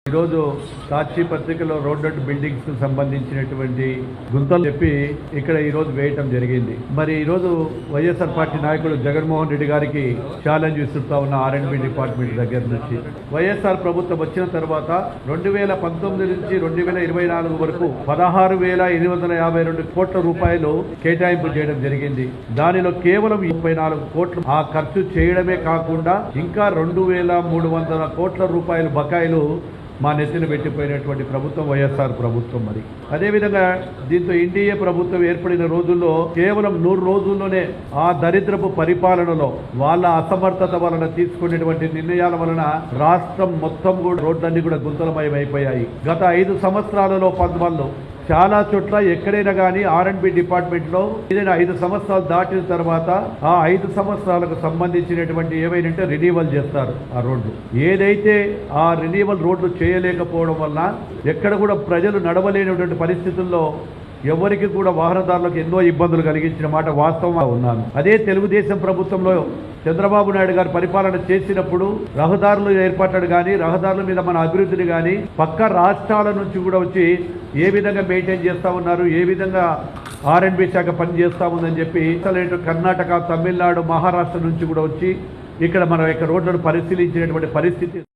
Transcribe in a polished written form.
ఈరోజు సాక్షి పత్రికలో road buildings సంబంధించినటువంటి గుంతలు చెప్పి ఇక్కడ ఈరోజు వేయటం జరిగింది. మరి ఈరోజు వైఎస్ఆర్ పార్టీ నాయకుడు జగన్మోహన్ రెడ్డి గారికి ఛాలెంజ్ ఇస్తుతా ఉన్న R&B డిపార్ట్మెంట్ దగ్గర నుంచి వైఎస్ఆర్ ప్రభుత్వం వచ్చిన తర్వాత 2019 నుంచి 2024 వరకు 16,852 కోట్ల రూపాయలు కేటాయింపు చేయడం జరిగింది. దానిలో కేవలం 34 కోట్లు ఆ ఖర్చు చేయడమే కాకుండా ఇంకా 2,300 కోట్ల రూపాయలు బకాయిలు మా నెత్తిన పెట్టిపోయినటువంటి ప్రభుత్వం వైఎస్ఆర్ ప్రభుత్వం. మరి అదేవిధంగా దీంతో ఎన్డీఏ ప్రభుత్వం ఏర్పడిన రోజుల్లో కేవలం 100 రోజుల్లోనే ఆ దరిద్రపు పరిపాలనలో వాళ్ళ అసమర్థత వలన తీసుకునేటువంటి నిర్ణయాల వలన రాష్ట్రం మొత్తం కూడా రోడ్లన్నీ కూడా గుంతలమయం అయిపోయాయి. గత 5 సంవత్సరాలలో పద్మల్లో చాలా చోట్ల ఎక్కడైనా కానీ R&B డిపార్ట్మెంట్లో ఏదైనా 5 సంవత్సరాలు దాటిన తర్వాత ఆ 5 సంవత్సరాలకు సంబంధించినటువంటి ఏవైనా రెన్యువల్ చేస్తారు ఆ రోడ్లు. ఏదైతే ఆ రెన్యువల్ రోడ్లు చేయలేకపోవడం వల్ల ఎక్కడ కూడా ప్రజలు నడవలేనటువంటి పరిస్థితుల్లో ఎవరికి కూడా వాహనదారులకు ఎన్నో ఇబ్బందులు కలిగించిన మాట వాస్తవంగా ఉన్నాను. అదే తెలుగుదేశం ప్రభుత్వంలో చంద్రబాబు నాయుడు గారు పరిపాలన చేసినప్పుడు రహదారులు ఏర్పడ్డాడు కానీ రహదారుల మీద మన అభివృద్ధిని కానీ పక్క రాష్ట్రాల నుంచి కూడా వచ్చి ఏ విధంగా మెయింటైన్ చేస్తూ ఉన్నారు, ఏ విధంగా R&B శాఖ పని చేస్తూ ఉందని చెప్పి కర్ణాటక, తమిళనాడు, మహారాష్ట్ర నుంచి కూడా వచ్చి ఇక్కడ మన యొక్క రోడ్లను పరిశీలించినటువంటి పరిస్థితి